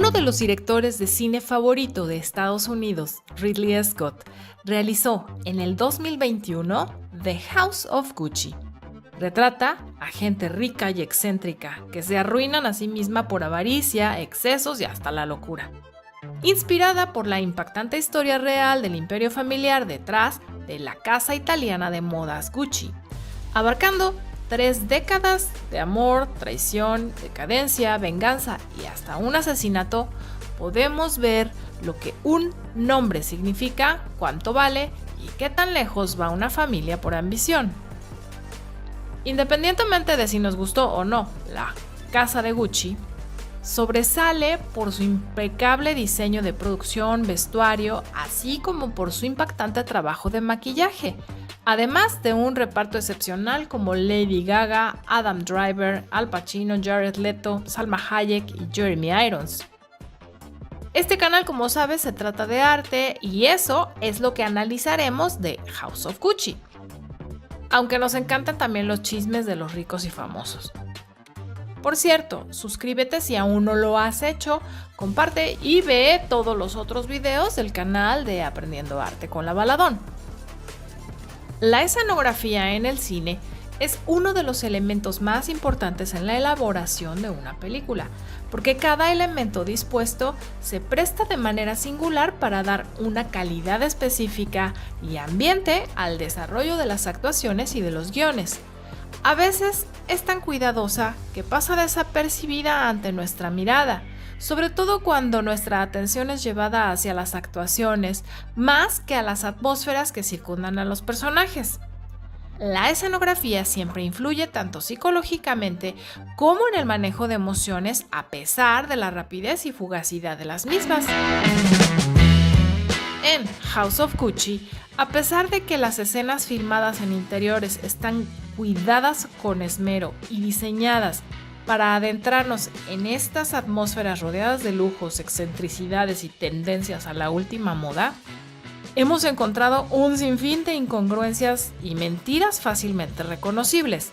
Uno de los directores de cine favorito de Estados Unidos, Ridley Scott, realizó en el 2021 The House of Gucci. Retrata a gente rica y excéntrica que se arruinan a sí misma por avaricia, excesos y hasta la locura. Inspirada por la impactante historia real del imperio familiar detrás de la casa italiana de modas Gucci, abarcando 3 décadas de amor, traición, decadencia, venganza y hasta un asesinato, podemos ver lo que un nombre significa, cuánto vale y qué tan lejos va una familia por ambición. Independientemente de si nos gustó o no la casa de Gucci, sobresale por su impecable diseño de producción, vestuario, así como por su impactante trabajo de maquillaje, además de un reparto excepcional como Lady Gaga, Adam Driver, Al Pacino, Jared Leto, Salma Hayek y Jeremy Irons. Este canal, como sabes, se trata de arte y eso es lo que analizaremos de House of Gucci, aunque nos encantan también los chismes de los ricos y famosos. Por cierto, suscríbete si aún no lo has hecho, comparte y ve todos los otros videos del canal de Aprendiendo Arte con la Baladón. La escenografía en el cine es uno de los elementos más importantes en la elaboración de una película, porque cada elemento dispuesto se presta de manera singular para dar una calidad específica y ambiente al desarrollo de las actuaciones y de los guiones. A veces es tan cuidadosa que pasa desapercibida ante nuestra mirada, sobre todo cuando nuestra atención es llevada hacia las actuaciones más que a las atmósferas que circundan a los personajes. La escenografía siempre influye tanto psicológicamente como en el manejo de emociones a pesar de la rapidez y fugacidad de las mismas. En House of Gucci, a pesar de que las escenas filmadas en interiores están cuidadas con esmero y diseñadas para adentrarnos en estas atmósferas rodeadas de lujos, excentricidades y tendencias a la última moda, hemos encontrado un sinfín de incongruencias y mentiras fácilmente reconocibles.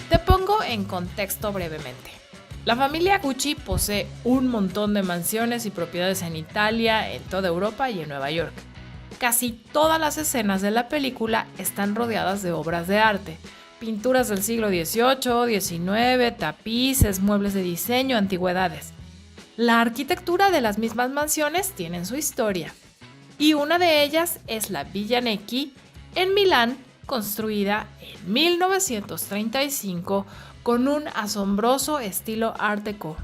Te pongo en contexto brevemente. La familia Gucci posee un montón de mansiones y propiedades en Italia, en toda Europa y en Nueva York. Casi todas las escenas de la película están rodeadas de obras de arte, pinturas del siglo XVIII, XIX, tapices, muebles de diseño, antigüedades. La arquitectura de las mismas mansiones tiene su historia, y una de ellas es la Villa Necchi en Milán, construida en 1935 con un asombroso estilo Art Deco,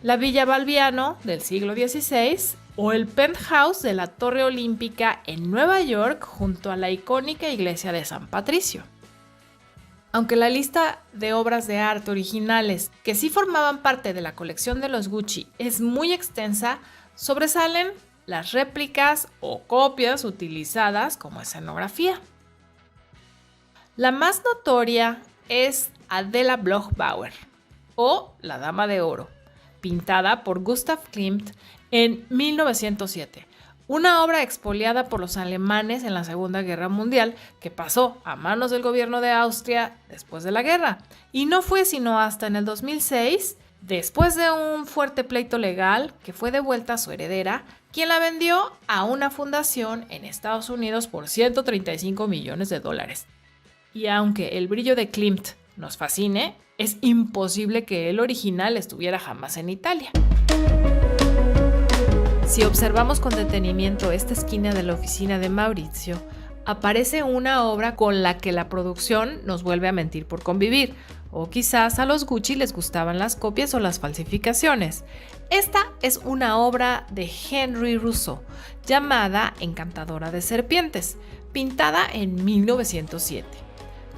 la Villa Balbiano del siglo XVI o el penthouse de la Torre Olímpica en Nueva York junto a la icónica iglesia de San Patricio. Aunque la lista de obras de arte originales que sí formaban parte de la colección de los Gucci es muy extensa, sobresalen las réplicas o copias utilizadas como escenografía. La más notoria es Adela Bloch-Bauer, o La Dama de Oro, pintada por Gustav Klimt en 1907, una obra expoliada por los alemanes en la Segunda Guerra Mundial que pasó a manos del gobierno de Austria después de la guerra, y no fue sino hasta en el 2006, después de un fuerte pleito legal, que fue devuelta a su heredera, quien la vendió a una fundación en Estados Unidos por $135 millones. Y aunque el brillo de Klimt nos fascine, es imposible que el original estuviera jamás en Italia. Si observamos con detenimiento esta esquina de la oficina de Maurizio, aparece una obra con la que la producción nos vuelve a mentir por convivir, o quizás a los Gucci les gustaban las copias o las falsificaciones. Esta es una obra de Henry Rousseau, llamada Encantadora de Serpientes, pintada en 1907.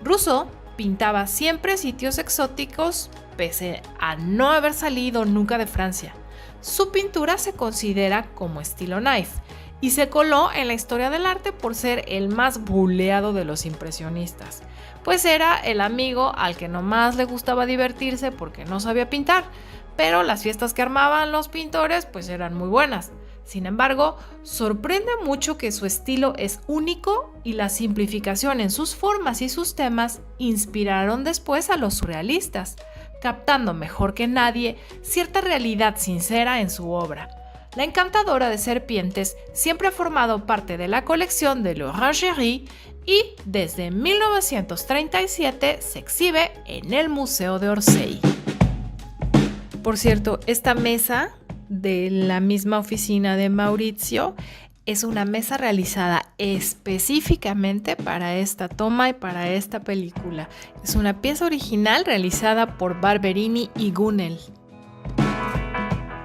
Rousseau pintaba siempre sitios exóticos, pese a no haber salido nunca de Francia. Su pintura se considera como estilo naif y se coló en la historia del arte por ser el más buleado de los impresionistas, pues era el amigo al que nomás le gustaba divertirse porque no sabía pintar, pero las fiestas que armaban los pintores pues eran muy buenas. Sin embargo, sorprende mucho que su estilo es único y la simplificación en sus formas y sus temas inspiraron después a los surrealistas, captando mejor que nadie cierta realidad sincera en su obra. La encantadora de serpientes siempre ha formado parte de la colección de l'Orangerie y desde 1937 se exhibe en el Museo de Orsay. Por cierto, esta mesa de la misma oficina de Maurizio es una mesa realizada específicamente para esta toma y para esta película. Es una pieza original realizada por Barberini y Gunnell.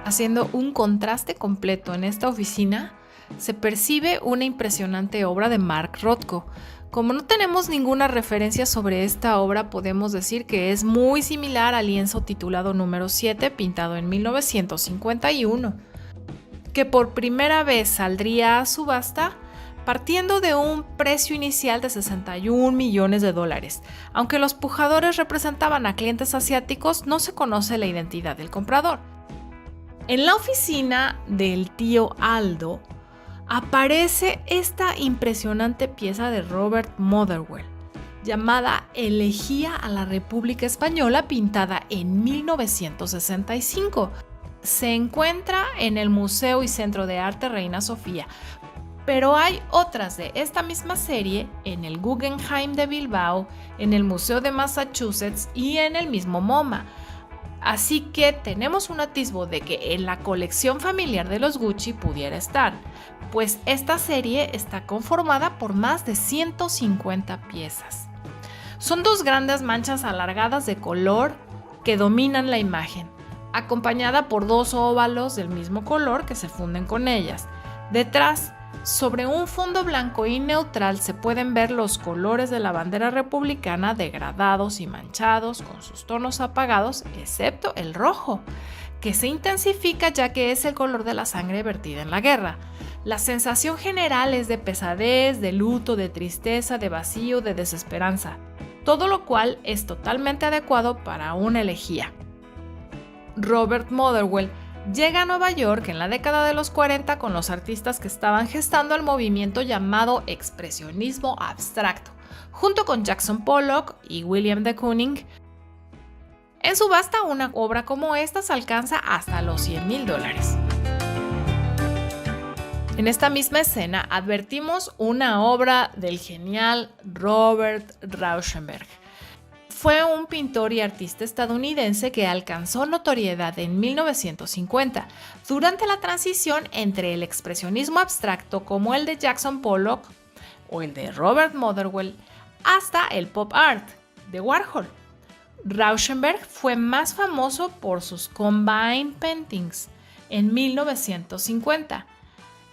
Haciendo un contraste completo en esta oficina, se percibe una impresionante obra de Mark Rothko. Como no tenemos ninguna referencia sobre esta obra, podemos decir que es muy similar al lienzo titulado número 7, pintado en 1951, que por primera vez saldría a subasta partiendo de un precio inicial de $61 millones. Aunque los pujadores representaban a clientes asiáticos, no se conoce la identidad del comprador. En la oficina del tío Aldo aparece esta impresionante pieza de Robert Motherwell, llamada Elegía a la República Española, pintada en 1965. Se encuentra en el Museo y Centro de Arte Reina Sofía, pero hay otras de esta misma serie en el Guggenheim de Bilbao, en el Museo de Massachusetts y en el mismo MoMA. Así que tenemos un atisbo de que en la colección familiar de los Gucci pudiera estar, pues esta serie está conformada por más de 150 piezas. Son dos grandes manchas alargadas de color que dominan la imagen, acompañada por dos óvalos del mismo color que se funden con ellas. Detrás, sobre un fondo blanco y neutral, se pueden ver los colores de la bandera republicana degradados y manchados con sus tonos apagados, excepto el rojo, que se intensifica ya que es el color de la sangre vertida en la guerra. La sensación general es de pesadez, de luto, de tristeza, de vacío, de desesperanza, todo lo cual es totalmente adecuado para una elegía. Robert Motherwell llega a Nueva York en la década de los 40 con los artistas que estaban gestando el movimiento llamado expresionismo abstracto, junto con Jackson Pollock y William de Kooning. En subasta, una obra como esta se alcanza hasta los $100,000. En esta misma escena advertimos una obra del genial Robert Rauschenberg. Fue un pintor y artista estadounidense que alcanzó notoriedad en 1950, durante la transición entre el expresionismo abstracto como el de Jackson Pollock o el de Robert Motherwell, hasta el pop art de Warhol. Rauschenberg fue más famoso por sus Combine Paintings en 1950,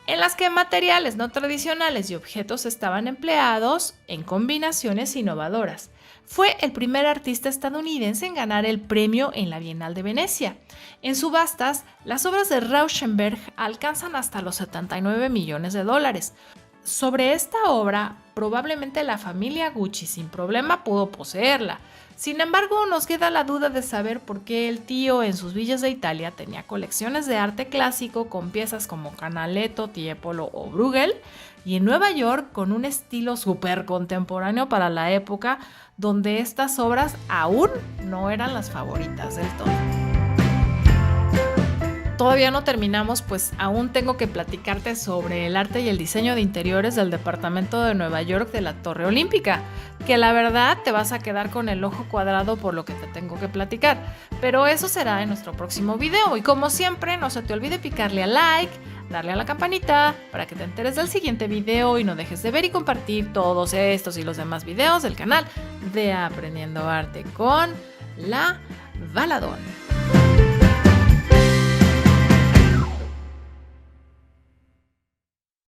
en las que materiales no tradicionales y objetos estaban empleados en combinaciones innovadoras. Fue el primer artista estadounidense en ganar el premio en la Bienal de Venecia. En subastas, las obras de Rauschenberg alcanzan hasta los $79 millones. Sobre esta obra, probablemente la familia Gucci sin problema pudo poseerla. Sin embargo, nos queda la duda de saber por qué el tío en sus villas de Italia tenía colecciones de arte clásico con piezas como Canaletto, Tiepolo o Bruegel, y en Nueva York con un estilo súper contemporáneo para la época, donde estas obras aún no eran las favoritas del todo. Todavía no terminamos, pues aún tengo que platicarte sobre el arte y el diseño de interiores del departamento de Nueva York de la Torre Olímpica, que la verdad te vas a quedar con el ojo cuadrado por lo que te tengo que platicar, pero eso será en nuestro próximo video. Y como siempre, no se te olvide picarle a like, darle a la campanita para que te enteres del siguiente video y no dejes de ver y compartir todos estos y los demás videos del canal de Aprendiendo Arte con la Valadón.